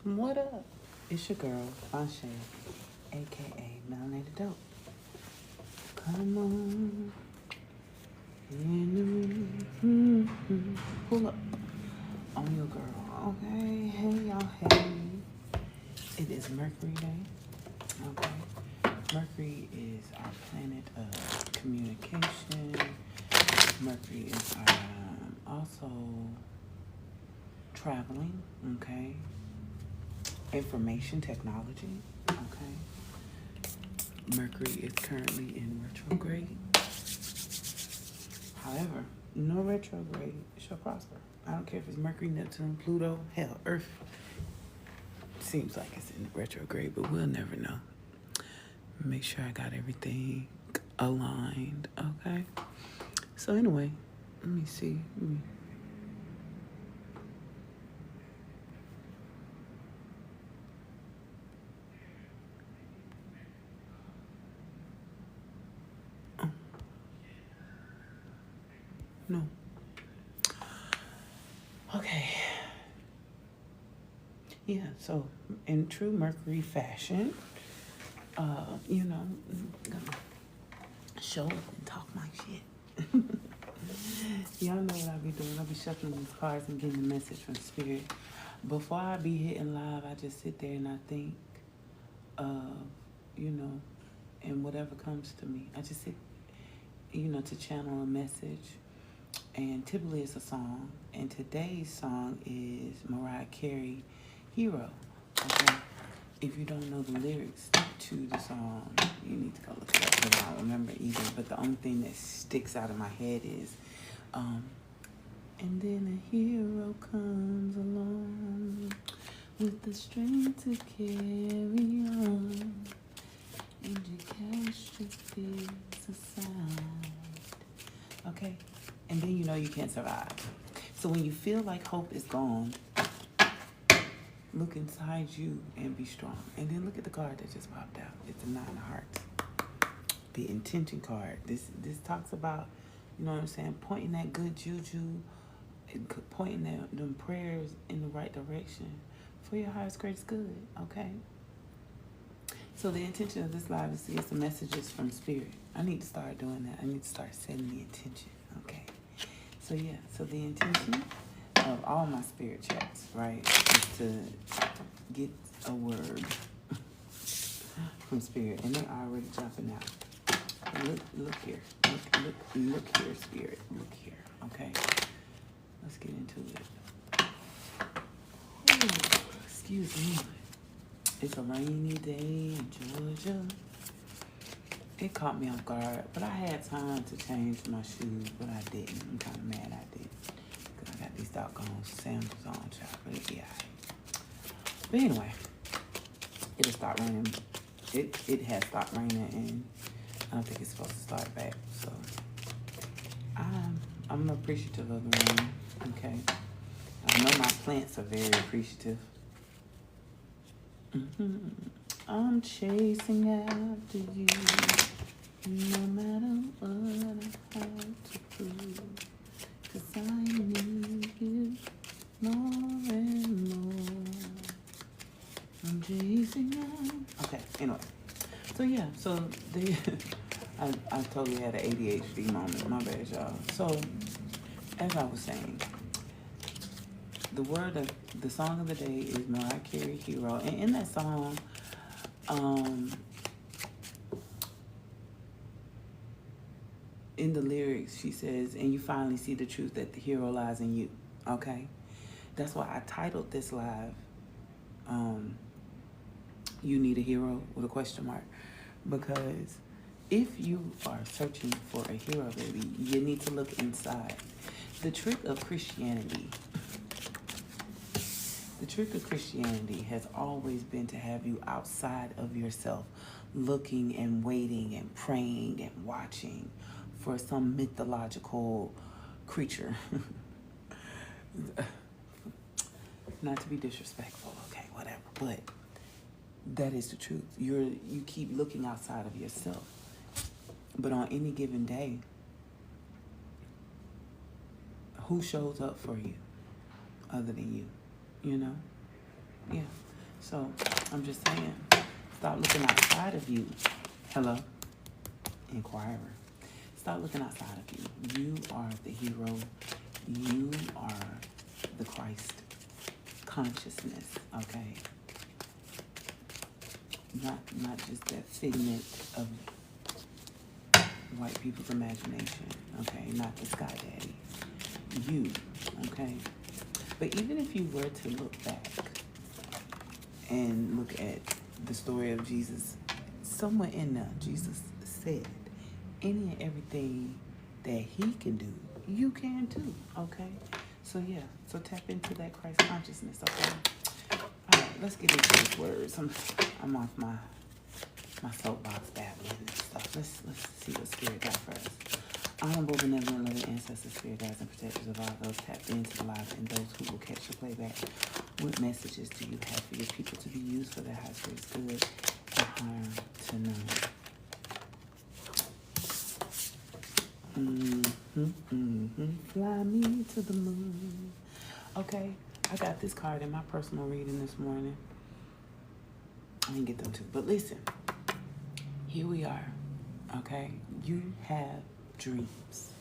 What up? It's your girl, Onshay, aka Melanated Dope. Come on. Pull up on your girl. Okay. Hey, y'all. Hey. It is Mercury Day. Okay. Mercury is our planet of communication. Mercury is also traveling. Okay. Information technology. Okay. Mercury is currently in retrograde. However, no retrograde shall prosper. I don't care if it's Mercury, Neptune, Pluto, hell, Earth. Seems like it's in retrograde, but we'll never know. Make sure I got everything aligned, okay? So anyway, let me see. No. Okay. Yeah, so in true Mercury fashion, you know, I'm gonna show up and talk my shit. Y'all know what I be doing. I be shuffling these cards and getting a message from Spirit. Before I be hitting live, I just sit there and I think, you know, and whatever comes to me. I just sit, you know, to channel a message. And typically it's a song. And today's song is Mariah Carey, Hero. Okay? If you don't know the lyrics to the song, you need to go look it up because I don't remember either. But the only thing that sticks out of my head is, and then a hero comes along with the strength to carry on, and you cast your fears aside. Okay? And then you know you can't survive. So when you feel like hope is gone, look inside you and be strong. And then look at the card that just popped out. It's the 9 of Hearts. The intention card. This talks about, you know what I'm saying, pointing that good juju, pointing them prayers in the right direction for your highest greatest good, okay? So the intention of this live is to get some messages from Spirit. I need to start doing that. I need to start setting the intention, okay? So yeah, so the intention of all my spirit chats, right, is to get a word from Spirit, and they're already jumping out. Look here, look here, Spirit, look here. Okay, let's get into it. Ooh, excuse me. It's a rainy day in Georgia. It caught me off guard, but I had time to change my shoes, but I didn't. I'm kind of mad I didn't, because I got these doggone sandals on, child, but it'll be all right. But anyway, it'll start raining. It has stopped raining, and I don't think it's supposed to start back, so I'm appreciative of the rain, okay? I know my plants are very appreciative. I'm chasing after you, no matter what I have to prove, 'cause I need you more and more. I'm chasing after. Okay, anyway. So yeah, so I totally had an ADHD moment. My bad, y'all. So as I was saying, the song of the day is Mariah Carey, Hero. And in that song, in the lyrics, she says, and you finally see the truth that the hero lies in you. Okay? That's why I titled this live, You Need a Hero, with a question mark. Because if you are searching for a hero, baby, you need to look inside. The trick of Christianity has always been to have you outside of yourself, looking and waiting and praying and watching for some mythological creature. Not to be disrespectful, okay, whatever, but that is the truth. You keep looking outside of yourself. But on any given day, who shows up for you other than you? You know? Yeah. So I'm just saying, stop looking outside of you. Hello, inquirer. Stop looking outside of you. You are the hero. You are the Christ consciousness, okay? Not just that figment of white people's imagination, okay? Not the sky daddy. You, okay? But even if you were to look back and look at the story of Jesus, somewhere in there, Jesus said, any and everything that he can do, you can too, okay? So yeah, so tap into that Christ consciousness, okay? All right, let's get into these words. I'm off my soapbox babbling and stuff. Let's see what Spirit got for us. Honorable, benevolent, loving ancestors, spirit guides, and protectors of all those tapped into the live and those who will catch the playback. What messages do you have for your people to be used for their highest greatest good and harm to none? Fly me to the moon. Okay, I got this card in my personal reading this morning. I didn't get them too, but listen. Here we are, okay? You have dreams.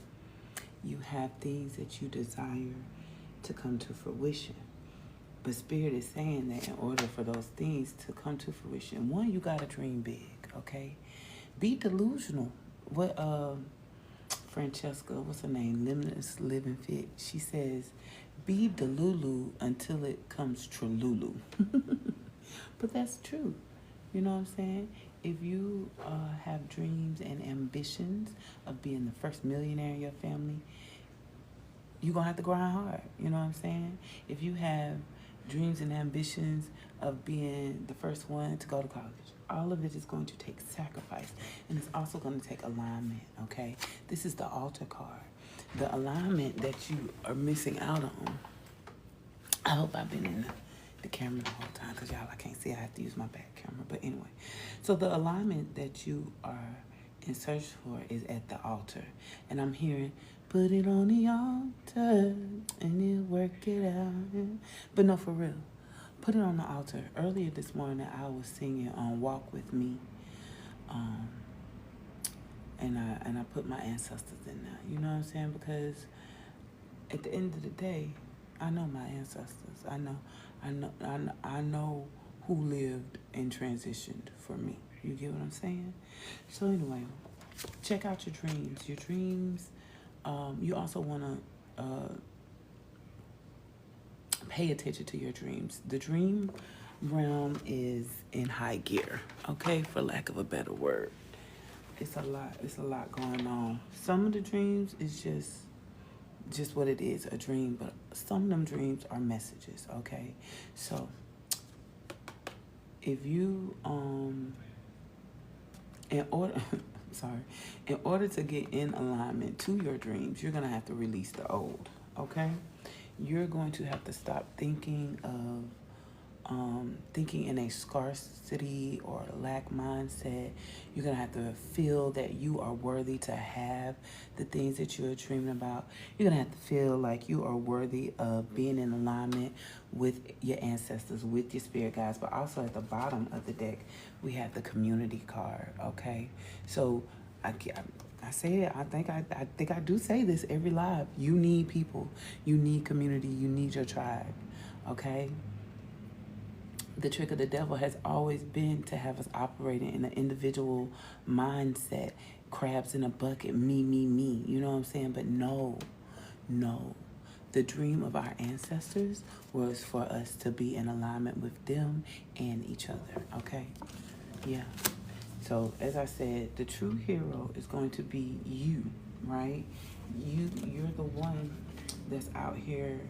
You have things that you desire to come to fruition. But Spirit is saying that in order for those things to come to fruition, one, you got to dream big, okay? Be delusional. What Francesca, what's her name? Limitless Living Fit. She says, be delulu until it comes trululu. But that's true. You know what I'm saying? If you have dreams and ambitions of being the first millionaire in your family, you're going to have to grind hard. You know what I'm saying? If you have dreams and ambitions of being the first one to go to college, all of it is going to take sacrifice. And it's also going to take alignment, okay? This is the altar card. The alignment that you are missing out on. I hope I've been in the camera the whole time, because y'all, I can't see. I have to use my back camera. But anyway, so the alignment that you are in search for is at the altar. And I'm hearing, put it on the altar and you work it out. But no, for real, put it on the altar. Earlier this morning, I was singing on Walk With Me. And I put my ancestors in there. You know what I'm saying? Because at the end of the day, I know my ancestors. I know who lived and transitioned for me. You get what I'm saying? So anyway, check out your dreams. Your dreams, you also want to pay attention to your dreams. The dream realm is in high gear, okay, for lack of a better word. It's a lot going on. Some of the dreams is just what it is, a dream, but some of them dreams are messages, okay? So if you in order to get in alignment to your dreams, you're going to have to release the old, okay? You're going to have to stop thinking of thinking in a scarcity or lack mindset. You're going to have to feel that you are worthy to have the things that you're dreaming about. You're going to have to feel like you are worthy of being in alignment with your ancestors, with your spirit guides. But also at the bottom of the deck, we have the community card, okay? So I say it, I think I do say this every live. You need people. You need community. You need your tribe, okay? The trick of the devil has always been to have us operating in an individual mindset, crabs in a bucket, me, you know what I'm saying? But no. The dream of our ancestors was for us to be in alignment with them and each other, okay? Yeah. So, as I said, the true hero is going to be you, right? You're the one that's out here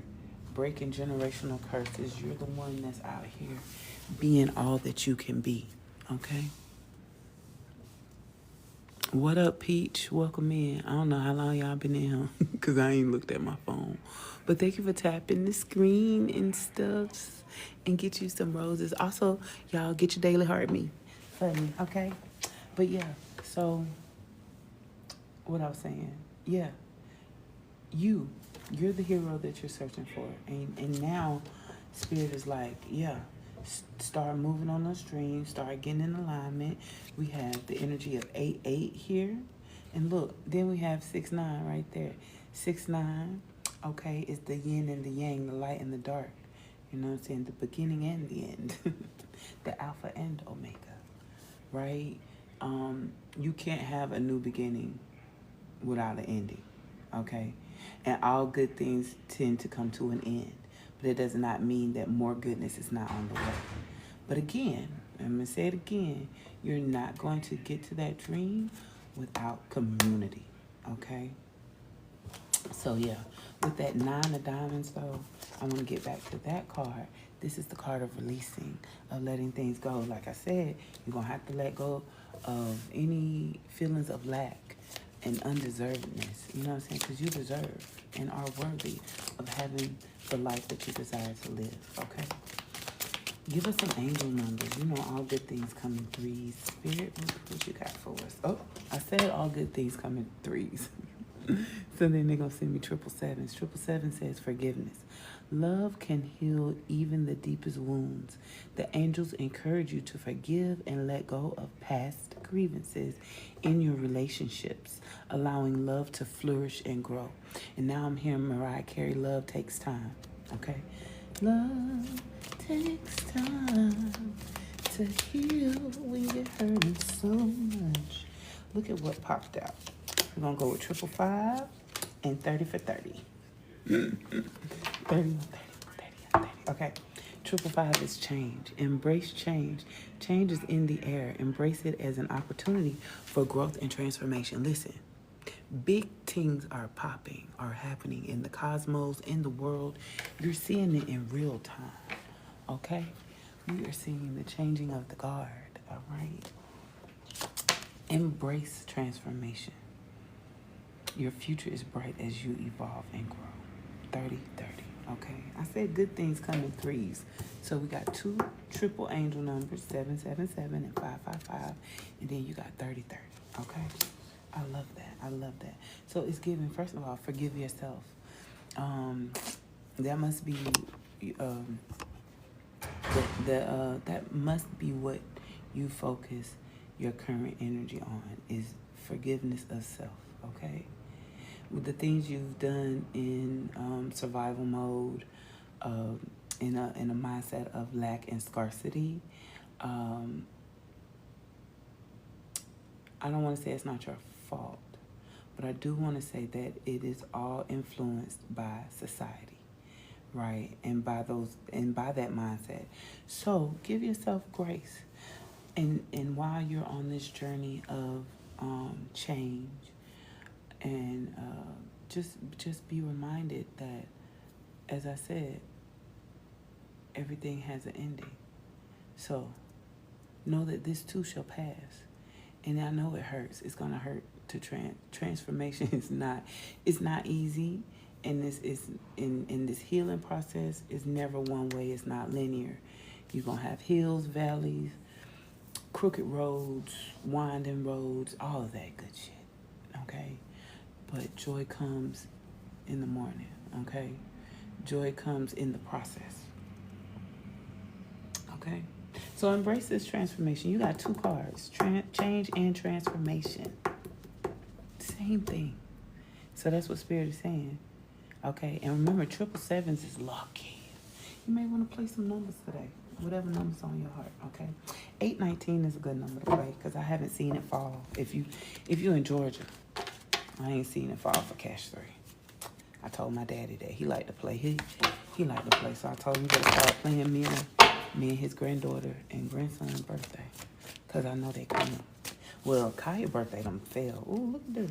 breaking generational curses. You're the one that's out here being all that you can be, okay? What up, Peach? Welcome in. I don't know how long y'all been in here because I ain't looked at my phone. But thank you for tapping the screen and stuff and get you some roses. Also, y'all get your daily heart for me, okay? But yeah, so what I was saying, yeah, you're the hero that you're searching for. And now Spirit is like, yeah, Start moving on those streams. Start getting in alignment. We have the energy of 8-8 here. And look, then we have 6-9 right there. 6-9, okay, is the yin and the yang, the light and the dark. You know what I'm saying? The beginning and the end. The alpha and omega, right? You can't have a new beginning without an ending, okay? And all good things tend to come to an end. But it does not mean that more goodness is not on the way. But again, I'm going to say it again, you're not going to get to that dream without community, okay? So yeah, with that 9 of diamonds though, I want to get back to that card. This is the card of releasing, of letting things go. Like I said, you're going to have to let go of any feelings of lack and undeservedness. You know what I'm saying? Because you deserve and are worthy of having the life that you desire to live, okay? Give us some angel numbers. You know all good things come in threes. Spirit, what you got for us? Oh, I said all good things come in threes. So then they're going to send me 777s. 777 says forgiveness. Love can heal even the deepest wounds. The angels encourage you to forgive and let go of past grievances in your relationships, allowing love to flourish and grow. And now I'm hearing Mariah Carey, love takes time. Okay? Love takes time to heal when you're hurting so much. Look at what popped out. We're going to go with 555 and 30 for 30. 30 on 30. Okay. 555 is change. Embrace change. Change is in the air. Embrace it as an opportunity for growth and transformation. Listen, big things are popping, are happening in the cosmos, in the world. You're seeing it in real time. Okay? We are seeing the changing of the guard. All right? Embrace transformation. Your future is bright as you evolve and grow. 30-30. Okay, I said good things come in threes. So we got 2 triple angel numbers, 777 and 555. And then you got 30-30. Okay? I love that. I love that. So it's giving, first of all, forgive yourself. That must be that must be what you focus your current energy on, is forgiveness of self, okay? With the things you've done in survival mode, in a mindset of lack and scarcity, I don't want to say it's not your fault, but I do want to say that it is all influenced by society, right? And by that mindset. So give yourself grace, and while you're on this journey of change. And just be reminded that, as I said, everything has an ending. So know that this too shall pass. And I know it hurts. It's gonna hurt to transformation. It's not easy. And this is in this healing process is never one way. It's not linear. You're gonna have hills, valleys, crooked roads, winding roads, all of that good shit. Okay? But joy comes in the morning, okay? Joy comes in the process, okay? So embrace this transformation. You got 2 cards, change and transformation. Same thing. So that's what Spirit is saying, okay? And remember, 777s is lucky. You may want to play some numbers today, whatever number's on your heart, okay? 819 is a good number to play because I haven't seen it fall. If you're in Georgia, I ain't seen it fall for cash 3. I told my daddy that he liked to play. He liked to play, so I told him to start playing me and his granddaughter and grandson's birthday, because I know they coming. Well, Kaya's birthday done fell. Ooh, look at this.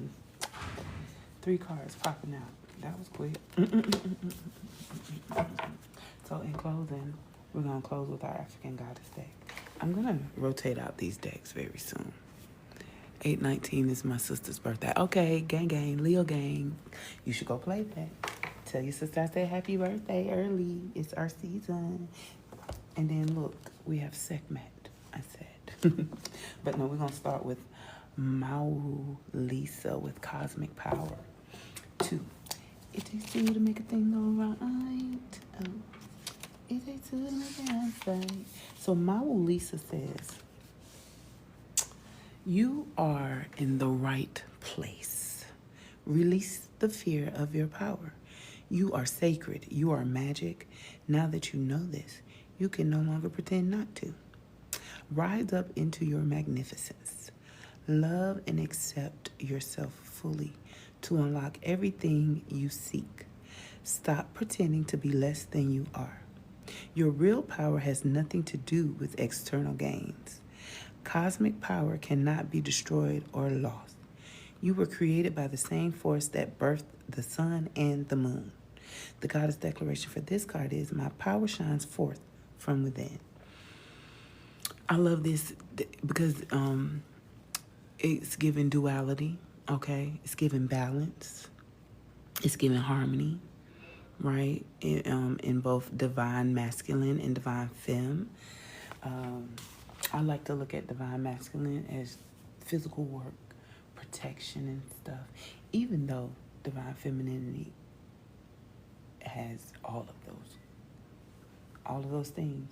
3 cards popping out. That was quick. So in closing, we're going to close with our African Goddess deck. I'm going to rotate out these decks very soon. 8/19 is my sister's birthday. Okay, gang, Leo gang. You should go play that. Tell your sister I said happy birthday early. It's our season. And then look, we have Sekhmet, I said. But no, we're going to start with 𝒓𝒐𝒎𝒆 with cosmic power. 2. It takes 2 to make a thing go right. Oh. It takes two to make it outside. So 𝒓𝒐𝒎𝒆 says, you are in the right place. Release the fear of your power. You are sacred. You are magic. Now that you know this, you can no longer pretend not to. Rise up into your magnificence. Love and accept yourself fully to unlock everything you seek. Stop pretending to be less than you are. Your real power has nothing to do with external gains. Cosmic power cannot be destroyed or lost. You were created by the same force that birthed the sun and the moon. The goddess declaration for this card is, my power shines forth from within. I love this because it's giving duality, okay? It's giving balance. It's giving harmony, right? In both divine masculine and divine femme. I like to look at divine masculine as physical work, protection and stuff, even though divine femininity has all of those things,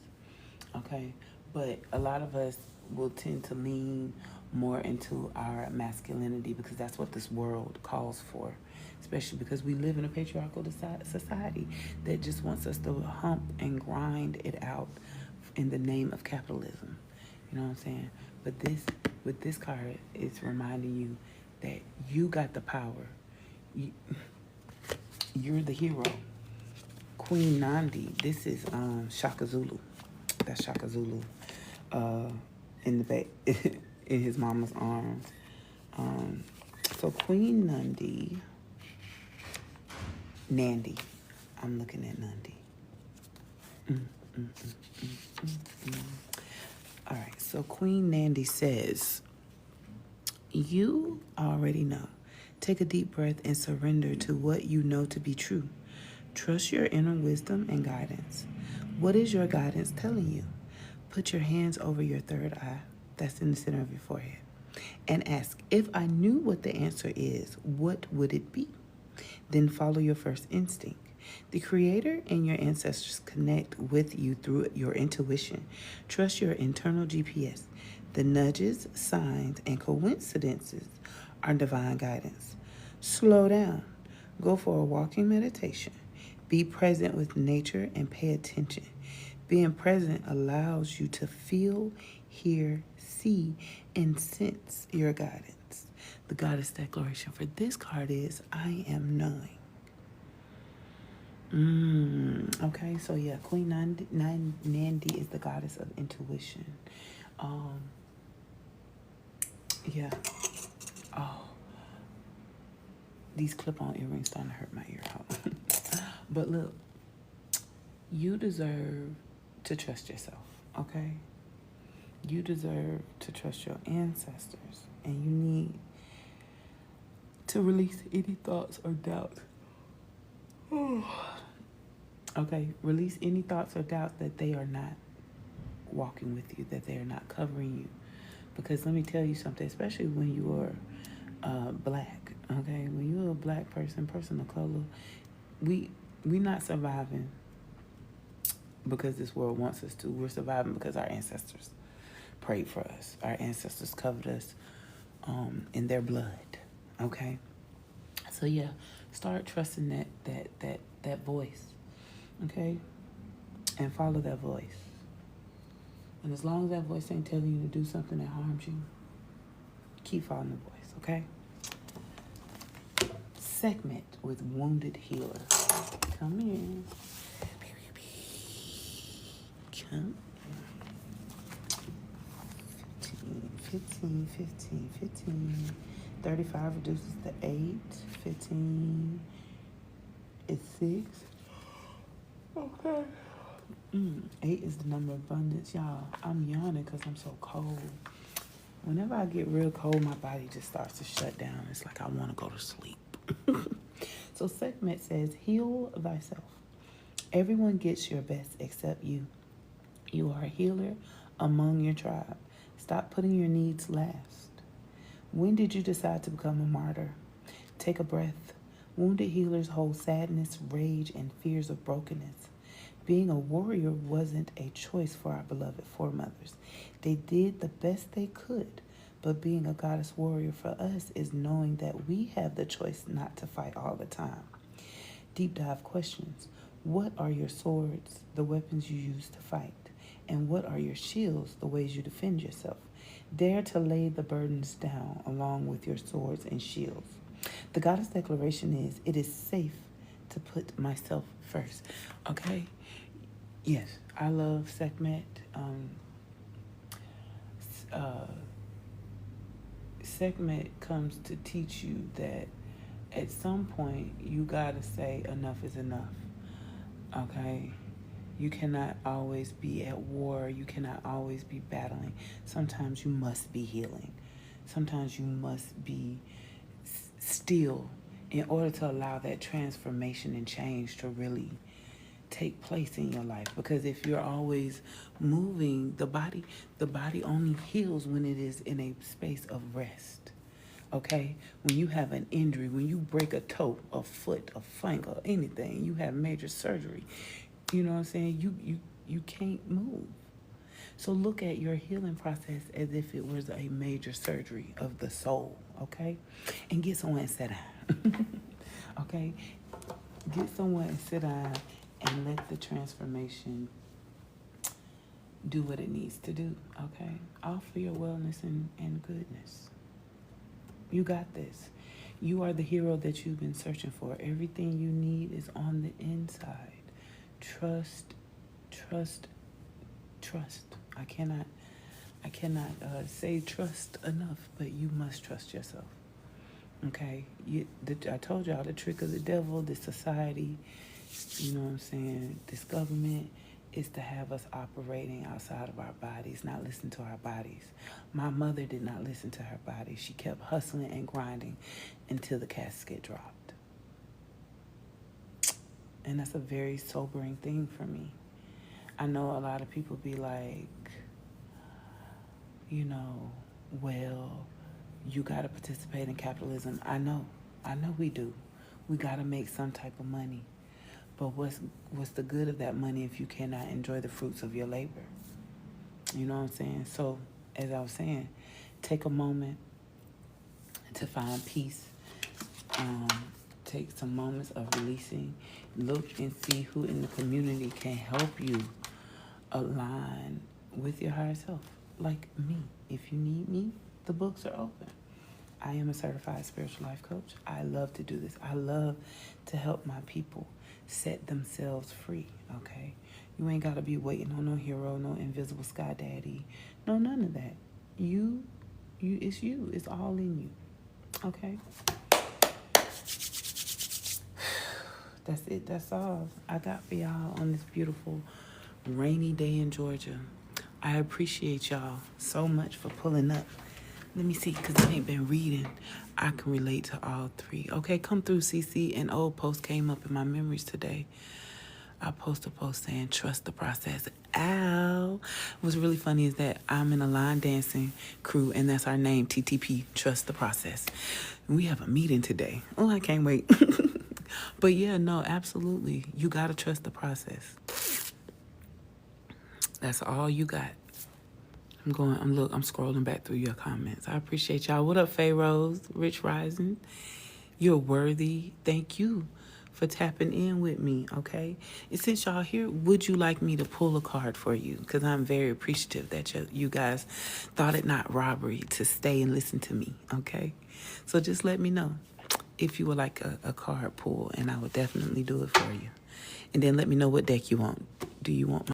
okay? But a lot of us will tend to lean more into our masculinity because that's what this world calls for, especially because we live in a patriarchal society that just wants us to hump and grind it out in the name of capitalism. You know what I'm saying? But with this card, it's reminding you that you got the power. You're the hero. Queen Nandi, this is Shaka Zulu. That's Shaka Zulu in the back, in his mama's arms. So Queen Nandi. I'm looking at Nandi. All right, so Queen Nandi says, you already know. Take a deep breath and surrender to what you know to be true. Trust your inner wisdom and guidance. What is your guidance telling you? Put your hands over your third eye, that's in the center of your forehead, and ask, if I knew what the answer is, what would it be? Then follow your first instinct. The Creator and your ancestors connect with you through your intuition. Trust your internal GPS. The nudges, signs, and coincidences are divine guidance. Slow down. Go for a walking meditation. Be present with nature and pay attention. Being present allows you to feel, hear, see, and sense your guidance. The goddess declaration for this card is, I am knowing. Okay, so yeah, Queen Nandi is the goddess of intuition. Yeah. Oh, these clip-on earrings starting to hurt my ear. But look, you deserve to trust yourself, okay? You deserve to trust your ancestors, and you need to release any thoughts or doubts. Okay, release any thoughts or doubts that they are not walking with you, that they are not covering you. Because let me tell you something, especially when you are black, okay? When you're a black person of color, we not surviving because this world wants us to. We're surviving because our ancestors prayed for us. Our ancestors covered us in their blood, okay? So yeah, start trusting that voice, okay? And follow that voice. And as long as that voice ain't telling you to do something that harms you, keep following the voice, okay? Segment with Wounded Healer. Come in. Come. 15. 35 reduces to 8. 15 is 6. Okay. 8 is the number of abundance. Y'all, I'm yawning because I'm so cold. Whenever I get real cold, my body just starts to shut down. It's like I want to go to sleep. So segment says, heal thyself. Everyone gets your best except you. You are a healer among your tribe. Stop putting your needs last. When did you decide to become a martyr? Take a breath. Wounded healers hold sadness, rage, and fears of brokenness. Being a warrior wasn't a choice for our beloved foremothers. They did the best they could. But being a goddess warrior for us is knowing that we have the choice not to fight all the time. Deep dive questions. What are your swords, the weapons you use to fight? And what are your shields, the ways you defend yourself? Dare to lay the burdens down along with your swords and shields. The goddess declaration is, it is safe to put myself first. Okay? Yes, I love 𝒓𝒐𝒎𝒆. 𝒓𝒐𝒎𝒆 comes to teach you that at some point you gotta say enough is enough. Okay? You cannot always be at war. You cannot always be battling. Sometimes you must be healing. Sometimes you must be still in order to allow that transformation and change to really take place in your life. Because if you're always moving, the body only heals when it is in a space of rest. Okay? When you have an injury, when you break a toe, a foot, a finger, anything, you have major surgery. You know what I'm saying? You can't move. So look at your healing process as if it was a major surgery of the soul, okay? And get someone and sit down, okay? Get someone and sit down and let the transformation do what it needs to do, okay? All for your wellness and goodness. You got this. You are the hero that you've been searching for. Everything you need is on the inside. Trust, trust, trust. I cannot say trust enough, but you must trust yourself. Okay? I told y'all the trick of the devil, this society, you know what I'm saying, this government is to have us operating outside of our bodies, not listen to our bodies. My mother did not listen to her body. She kept hustling and grinding until the casket dropped. And that's a very sobering thing for me. I know a lot of people be like, you know, well, you got to participate in capitalism. I know we do. We got to make some type of money. But what's the good of that money if you cannot enjoy the fruits of your labor? You know what I'm saying? So, as I was saying, take a moment to find peace. Take some moments of releasing. Look and see who in the community can help you align with your higher self. Like me. If you need me, the books are open. I am a certified spiritual life coach. I love to do this. I love to help my people set themselves free, okay? You ain't got to be waiting on no hero, no invisible sky daddy. No, none of that. It's you. It's all in you, okay? That's it. That's all I got for y'all on this beautiful rainy day in Georgia. I appreciate y'all so much for pulling up. Let me see, because I ain't been reading. I can relate to all three. Okay, come through, CC. An old post came up in my memories today. I posted a post saying, trust the process. Ow. What's really funny is that I'm in a line dancing crew, and that's our name, TTP, Trust the Process. And we have a meeting today. Oh, I can't wait. But yeah, no, absolutely. You got to trust the process. That's all you got. I'm scrolling back through your comments. I appreciate y'all. What up, Pharaohs? Rich Rising. You're worthy. Thank you for tapping in with me, okay? And since y'all here, would you like me to pull a card for you? Because I'm very appreciative that you guys thought it not robbery to stay and listen to me, okay? So just let me know if you would like a card pull, and I would definitely do it for you. And then let me know what deck you want. Do you want